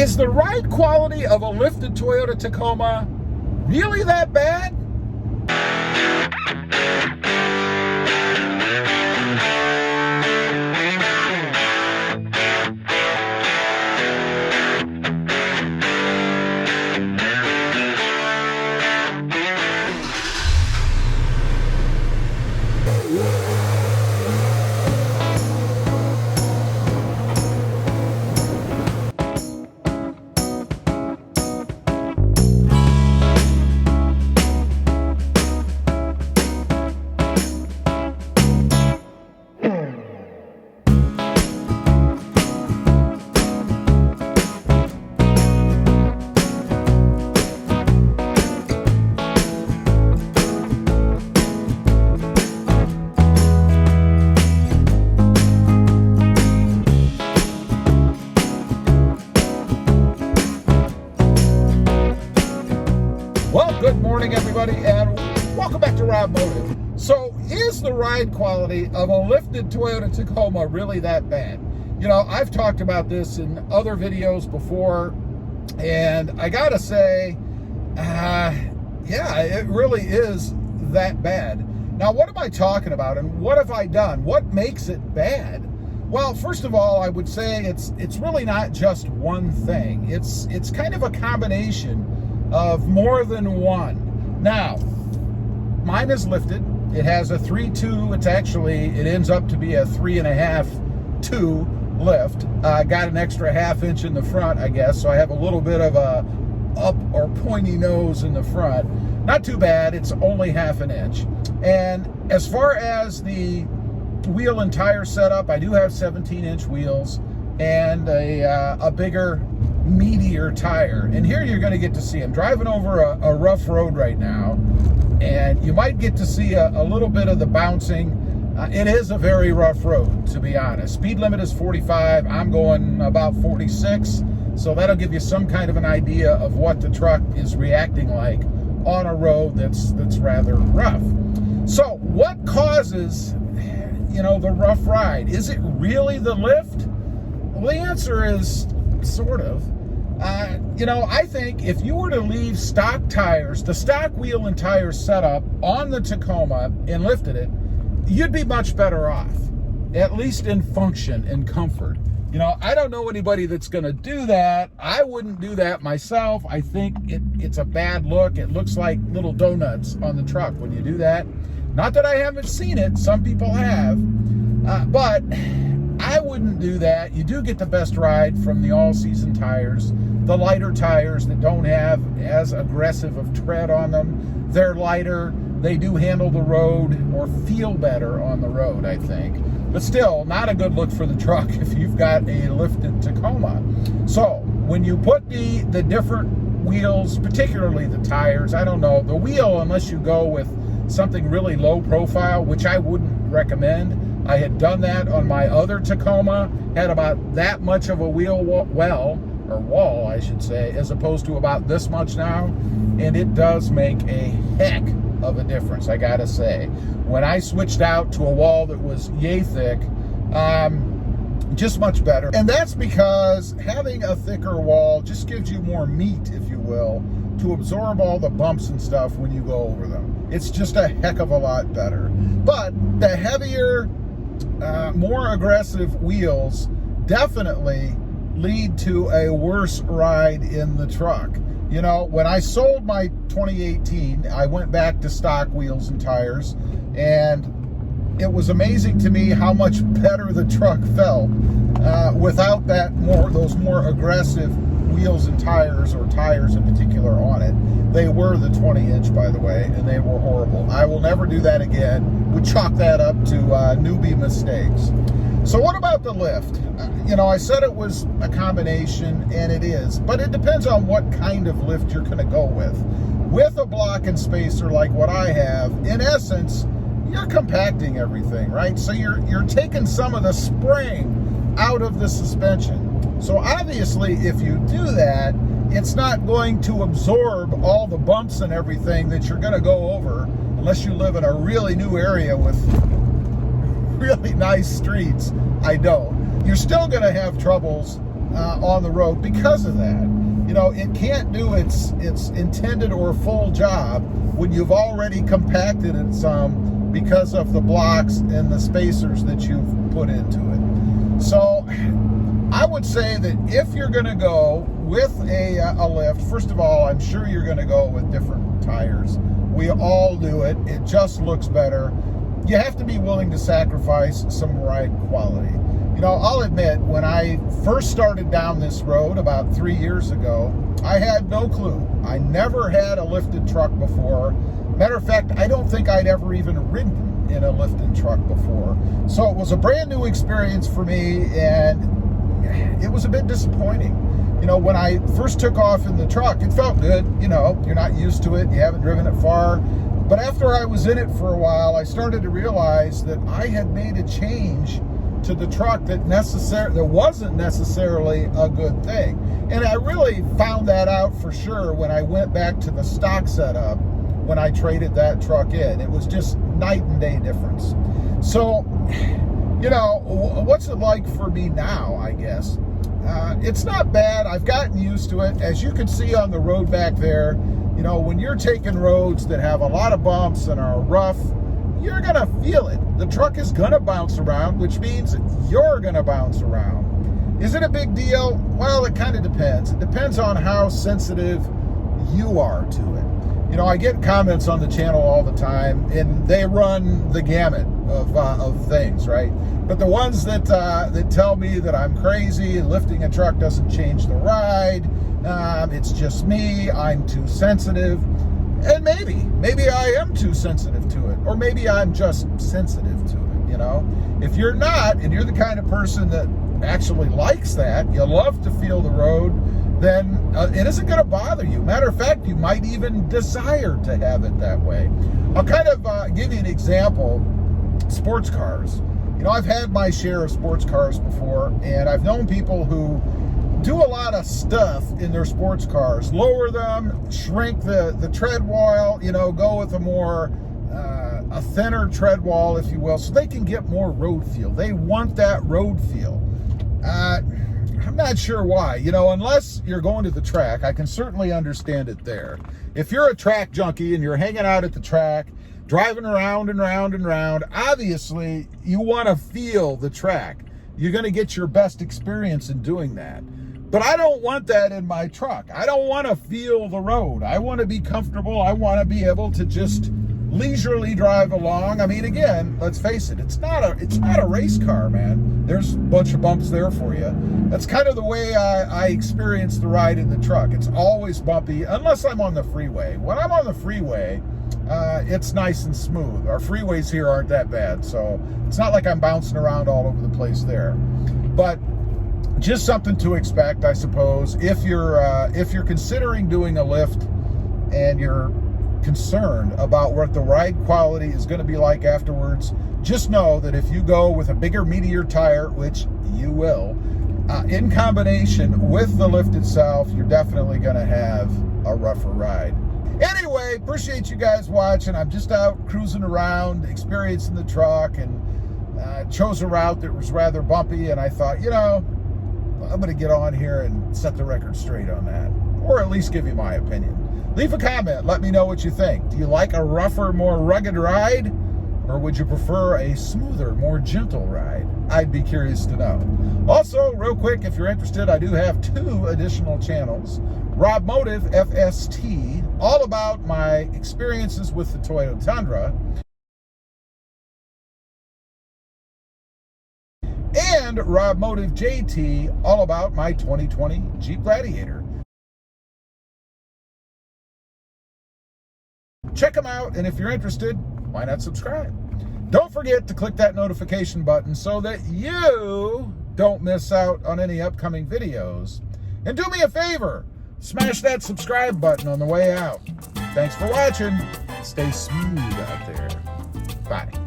Is the ride quality of a lifted Toyota Tacoma really that bad? Well, good morning, everybody, and welcome back to RobMotive. So, is the ride quality of a lifted Toyota Tacoma really that bad? You know, I've talked about this in other videos before, and I gotta say, yeah, it really is that bad. Now, what am I talking about, and what have I done? What makes it bad? Well, first of all, I would say it's really not just one thing. It's kind of a combination of more than one. Now, mine is lifted. It has a 3.2. It ends up to be a 3.5 2 lift. Got an extra ½ inch in the front, I guess, so I have a little bit of a up or pointy nose in the front. Not too bad. It's only ½ inch. And as far as the wheel and tire setup, I do have 17-inch wheels and a bigger, meatier tire. And here you're going to get to see, I'm driving over a rough road right now, and you might get to see a little bit of the bouncing. It is a very rough road, to be honest. Speed limit is 45. I'm going about 46, so that'll give you some kind of an idea of what the truck is reacting like on a road that's rather rough. So what causes, the rough ride? Is it really the lift? Well, the answer is sort of. I think if you were to leave stock tires, the stock wheel and tire setup on the Tacoma and lifted it, you'd be much better off, at least in function and comfort. I don't know anybody that's going to do that. I wouldn't do that myself. I think it's a bad look. It looks like little donuts on the truck when you do that. Not that I haven't seen it. Some people have. But I wouldn't do that. You do get the best ride from the all-season tires, the lighter tires that don't have as aggressive of tread on them. They're lighter. They do handle the road or feel better on the road, I think. But still, not a good look for the truck if you've got a lifted Tacoma. So when you put the different wheels, particularly the tires, I don't know, the wheel, unless you go with something really low profile, which I wouldn't recommend. I had done that on my other Tacoma, had about that much of a wheel wall, I should say, as opposed to about this much now, and it does make a heck of a difference, I gotta say. When I switched out to a wall that was yay thick, just much better. And that's because having a thicker wall just gives you more meat, if you will, to absorb all the bumps and stuff when you go over them. It's just a heck of a lot better. But the heavier, more aggressive wheels definitely lead to a worse ride in the truck. When I sold my 2018, I went back to stock wheels and tires, and it was amazing to me how much better the truck felt without those more aggressive wheels and tires, or tires in particular, on it. They were the 20-inch, by the way, and they were horrible. I will never do that again. Would chalk that up to newbie mistakes. So what about the lift? I said it was a combination, and it is, but it depends on what kind of lift you're going to go with. With a block and spacer like what I have, in essence, you're compacting everything, right? So you're taking some of the spring out of the suspension. So obviously, if you do that, it's not going to absorb all the bumps and everything that you're going to go over, unless you live in a really new area with really nice streets. I don't. You're still going to have troubles on the road because of that. You know, it can't do its intended or full job when you've already compacted it some because of the blocks and the spacers that you've put into it. So I would say that if you're going to go with a lift, first of all, I'm sure you're going to go with different tires. We all do it. It just looks better. You have to be willing to sacrifice some ride quality. You know, I'll admit, when I first started down this road about 3 years ago, I had no clue. I never had a lifted truck before. Matter of fact, I don't think I'd ever even ridden in a lifted truck before. So it was a brand new experience for me, and it was a bit disappointing. You know, when I first took off in the truck, it felt good. You know, you're not used to it, you haven't driven it far. But after I was in it for a while, I started to realize that I had made a change to the truck that wasn't necessarily a good thing. And I really found that out for sure when I went back to the stock setup when I traded that truck in. It was just night and day difference. So, you know, what's it like for me now, I guess? It's not bad. I've gotten used to it. As you can see on the road back there, you know, when you're taking roads that have a lot of bumps and are rough, you're going to feel it. The truck is going to bounce around, which means you're going to bounce around. Is it a big deal? Well, it kind of depends. It depends on how sensitive you are to it. You know, I get comments on the channel all the time, and they run the gamut of things, right? But the ones that tell me that I'm crazy and lifting a truck doesn't change the ride, it's just me, I'm too sensitive. And maybe I am too sensitive to it, or maybe I'm just sensitive to it, you know? If you're not, and you're the kind of person that actually likes that, you love to feel the road, then it isn't going to bother you. Matter of fact, you might even desire to have it that way. I'll kind of give you an example. Sports cars. You know, I've had my share of sports cars before, and I've known people who do a lot of stuff in their sports cars. Lower them, shrink the tread wall, you know, go with a thinner tread wall, if you will, so they can get more road feel. They want that road feel. I'm not sure why. You know, unless you're going to the track, I can certainly understand it there. If you're a track junkie and you're hanging out at the track, driving around and round and round, obviously you want to feel the track. You're going to get your best experience in doing that. But I don't want that in my truck. I don't want to feel the road. I want to be comfortable. I want to be able to just leisurely drive along. I mean, again, let's face it, it's not a race car, man. There's a bunch of bumps there for you. That's kind of the way I experience the ride in the truck. It's always bumpy, unless I'm on the freeway. When I'm on the freeway, it's nice and smooth. Our freeways here aren't that bad, so it's not like I'm bouncing around all over the place there. But just something to expect, I suppose, if you're considering doing a lift and you're concerned about what the ride quality is going to be like afterwards. Just know that if you go with a bigger, meatier tire, which you will, in combination with the lift itself, you're definitely going to have a rougher ride. Anyway, appreciate you guys watching. I'm just out cruising around, experiencing the truck, and chose a route that was rather bumpy, and I thought, you know, I'm going to get on here and set the record straight on that, or at least give you my opinion. Leave a comment. Let me know what you think. Do you like a rougher, more rugged ride? Or would you prefer a smoother, more gentle ride? I'd be curious to know. Also, real quick, if you're interested, I do have 2 additional channels. RobMotive FST, all about my experiences with the Toyota Tundra. And RobMotive JT, all about my 2020 Jeep Gladiator. Check them out, and if you're interested, why not subscribe? Don't forget to click that notification button so that you don't miss out on any upcoming videos. And do me a favor, smash that subscribe button on the way out. Thanks for watching. Stay smooth out there. Bye.